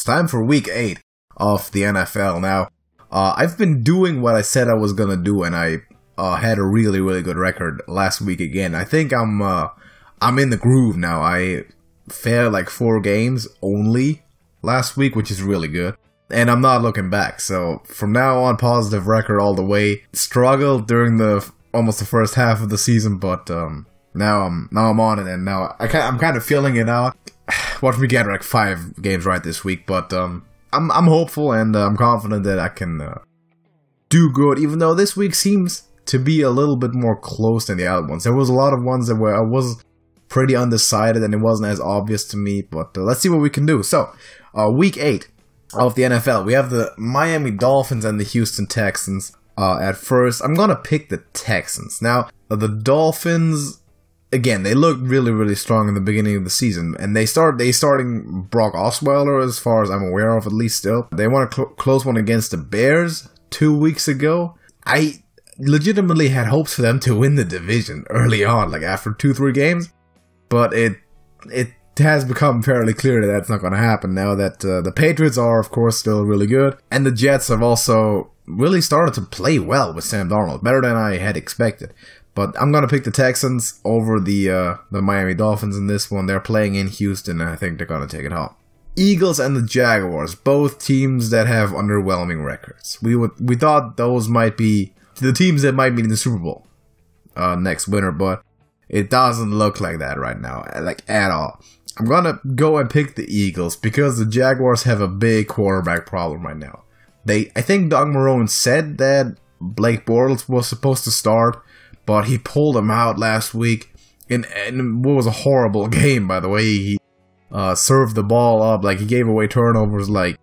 time for week 8 of the NFL. Now, I've been doing what I said I was gonna do, and I had a really, really good record last week again. I think I'm in the groove now. I failed like 4 games only last week, which is really good. And I'm not looking back. So from now on, positive record all the way. Struggled during almost the first half of the season, but now I'm on it, and now I'm kind of feeling it out. Watch me get like 5 games right this week, but I'm hopeful, and I'm confident that I can do good. Even though this week seems to be a little bit more close than the other ones. There was a lot of ones that where I was pretty undecided, and it wasn't as obvious to me. But let's see what we can do. So, week 8 of the NFL, we have the Miami Dolphins and the Houston Texans. At first, I'm gonna pick the Texans. Now, the Dolphins, again, they looked really, really strong in the beginning of the season, and they starting Brock Osweiler, as far as I'm aware of, at least still. They won a close one against the Bears 2 weeks ago. I legitimately had hopes for them to win the division early on, like after 2-3 games, but it has become fairly clear that that's not going to happen now that the Patriots are, of course, still really good, and the Jets have also really started to play well with Sam Darnold, better than I had expected. But I'm going to pick the Texans over the Miami Dolphins in this one. They're playing in Houston, and I think they're going to take it home. Eagles and the Jaguars, both teams that have underwhelming records. We thought those might be the teams that might be in the Super Bowl next winter, but it doesn't look like that right now, like at all. I'm going to go and pick the Eagles because the Jaguars have a big quarterback problem right now. I think Doug Marrone said that Blake Bortles was supposed to start, but he pulled him out last week in what was a horrible game, by the way. He served the ball up, like he gave away turnovers like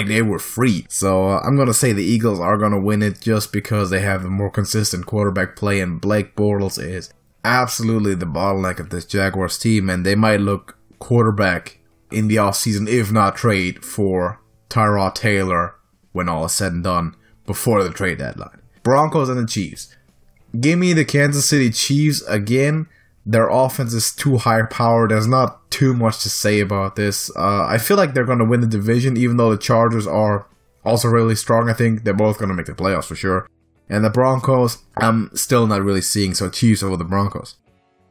they were free. So I'm going to say the Eagles are going to win it just because they have a more consistent quarterback play, and Blake Bortles is absolutely the bottleneck of this Jaguars team, and they might look quarterback in the offseason, if not trade for Tyrod Taylor when all is said and done before the trade deadline. Broncos and the Chiefs. Give me the Kansas City Chiefs again. Their offense is too high powered. There's not too much to say about this. I feel like they're going to win the division, even though the Chargers are also really strong. I think they're both going to make the playoffs for sure. And the Broncos, I'm still not really seeing, so Chiefs over the Broncos.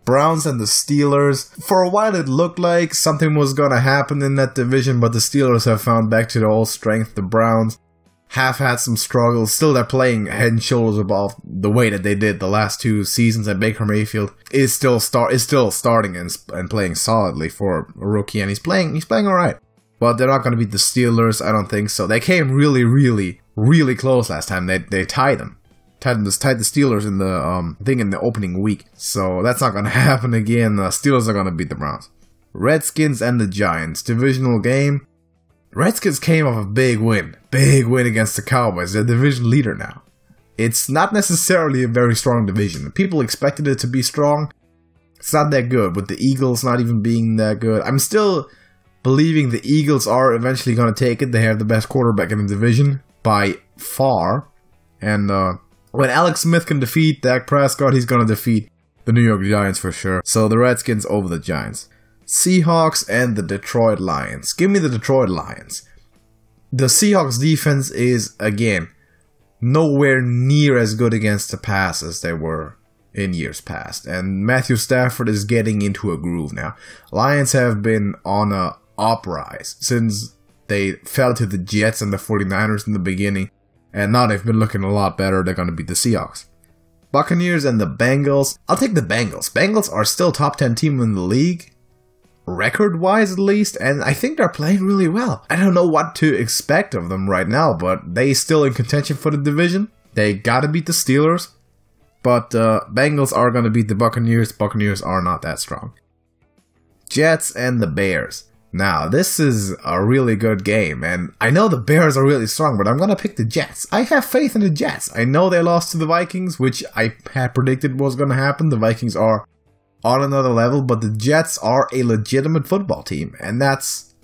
Browns and the Steelers. For a while it looked like something was going to happen in that division, but the Steelers have found back to their old strength. The Browns have had some struggles. Still, they're playing head and shoulders above the way that they did the last 2 seasons. And Baker Mayfield is still starting and playing solidly for a rookie, and he's playing all right. But they're not going to beat the Steelers, I don't think so. They came really, really, really close last time. They tied them. Tied the Steelers in the in the opening week. So that's not going to happen again. The Steelers are going to beat the Browns. Redskins and the Giants. Divisional game. Redskins came off a big win against the Cowboys. They're division leader now. It's not necessarily a very strong division. People expected it to be strong. It's not that good, with the Eagles not even being that good. I'm still believing the Eagles are eventually going to take it. They have the best quarterback in the division by far. And when Alex Smith can defeat Dak Prescott, he's going to defeat the New York Giants for sure. So the Redskins over the Giants. Seahawks and the Detroit Lions. Give me the Detroit Lions. The Seahawks defense is, again, nowhere near as good against the pass as they were in years past. And Matthew Stafford is getting into a groove now. Lions have been on a uprise since they fell to the Jets and the 49ers in the beginning. And now they've been looking a lot better. They're going to beat the Seahawks. Buccaneers and the Bengals. I'll take the Bengals. Bengals are still top 10 team in the league. Record-wise, at least, and I think they're playing really well. I don't know what to expect of them right now, but they still in contention for the division. They gotta beat the Steelers, but Bengals are gonna beat the Buccaneers. Buccaneers are not that strong. Jets and the Bears. Now, this is a really good game, and I know the Bears are really strong, but I'm gonna pick the Jets. I have faith in the Jets. I know they lost to the Vikings, which I had predicted was gonna happen. The Vikings are on another level, but the Jets are a legitimate football team, and that's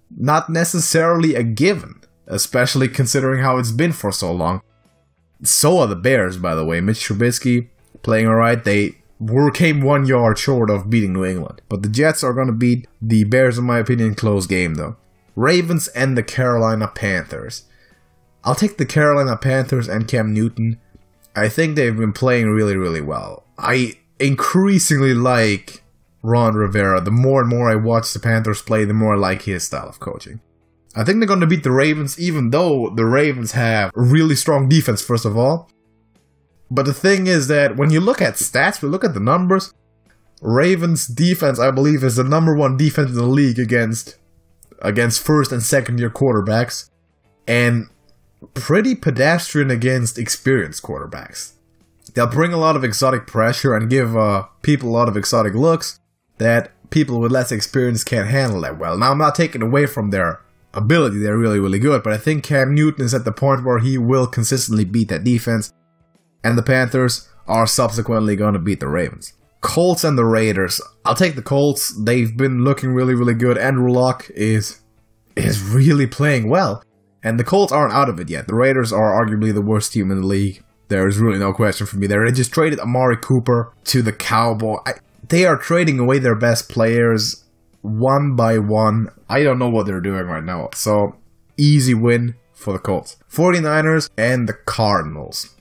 not necessarily a given, especially considering how it's been for so long. So are the Bears, by the way. Mitch Trubisky playing alright. They came 1 yard short of beating New England. But the Jets are going to beat the Bears, in my opinion. Close game, though. Ravens and the Carolina Panthers. I'll take the Carolina Panthers and Cam Newton. I think they've been playing really, really well. I increasingly like Ron Rivera. The more and more I watch the Panthers play, the more I like his style of coaching. I think they're going to beat the Ravens, even though the Ravens have a really strong defense, first of all. But the thing is that when you look at stats, we look at the numbers, Ravens defense, I believe, is the #1 defense in the league against first and second year quarterbacks, and pretty pedestrian against experienced quarterbacks. They'll bring a lot of exotic pressure and give people a lot of exotic looks that people with less experience can't handle that well. Now, I'm not taking away from their ability, they're really, really good, but I think Cam Newton is at the point where he will consistently beat that defense, and the Panthers are subsequently going to beat the Ravens. Colts and the Raiders. I'll take the Colts. They've been looking really, really good. Andrew Luck is really playing well. And the Colts aren't out of it yet. The Raiders are arguably the worst team in the league. There is really no question for me there. They just traded Amari Cooper to the Cowboys. They are trading away their best players one by one. I don't know what they're doing right now. So, easy win for the Colts. 49ers and the Cardinals.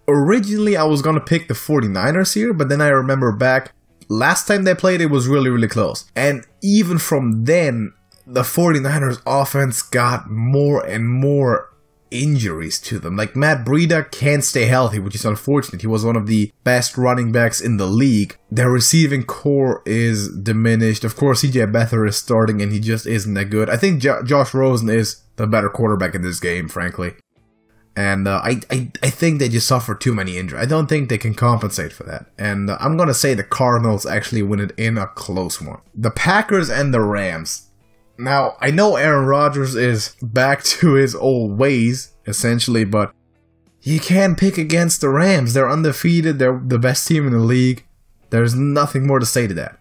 Originally, I was going to pick the 49ers here, but then I remember back, last time they played, it was really, really close. And even from then, the 49ers offense got more and more injuries to them. Like, Matt Breida can't stay healthy, which is unfortunate. He was one of the best running backs in the league. Their receiving core is diminished. Of course, CJ Beathard is starting, and he just isn't that good. I think Josh Rosen is the better quarterback in this game, frankly. And I think they just suffer too many injuries. I don't think they can compensate for that. And I'm going to say the Cardinals actually win it in a close one. The Packers and the Rams. Now, I know Aaron Rodgers is back to his old ways, essentially, but you can't pick against the Rams. They're undefeated. They're the best team in the league. There's nothing more to say to that.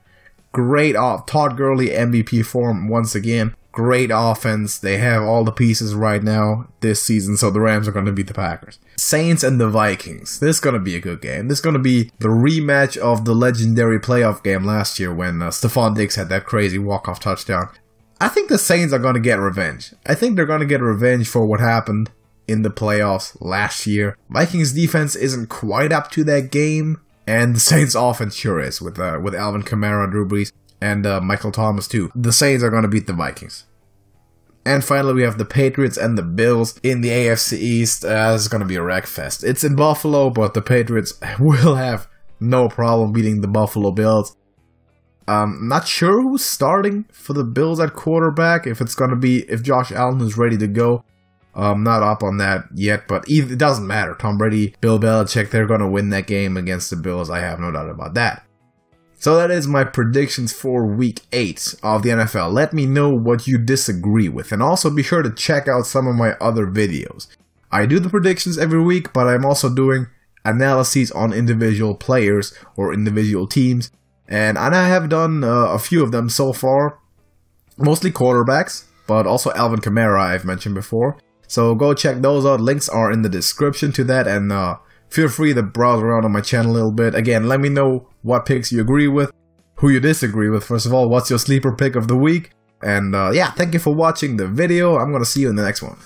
Great off. Todd Gurley, MVP form once again. Great offense. They have all the pieces right now this season, so the Rams are going to beat the Packers. Saints and the Vikings. This is going to be a good game. This is going to be the rematch of the legendary playoff game last year when Stephon Diggs had that crazy walk-off touchdown. I think the Saints are going to get revenge. I think they're going to get revenge for what happened in the playoffs last year. Vikings defense isn't quite up to that game, and the Saints offense sure is with Alvin Kamara, Drew Brees, and Michael Thomas too. The Saints are going to beat the Vikings. And finally, we have the Patriots and the Bills in the AFC East. It's going to be a wreckfest. It's in Buffalo, but the Patriots will have no problem beating the Buffalo Bills. Not sure who's starting for the Bills at quarterback. If Josh Allen is ready to go. Not up on that yet, but it doesn't matter. Tom Brady, Bill Belichick, they're going to win that game against the Bills. I have no doubt about that. So that is my predictions for Week 8 of the NFL. Let me know what you disagree with, and also be sure to check out some of my other videos. I do the predictions every week, but I'm also doing analyses on individual players or individual teams, and I have done a few of them so far, mostly quarterbacks, but also Alvin Kamara I've mentioned before. So go check those out. Links are in the description to that, and feel free to browse around on my channel a little bit. Again, let me know what picks you agree with, who you disagree with. First of all, what's your sleeper pick of the week? And yeah, thank you for watching the video. I'm going to see you in the next one.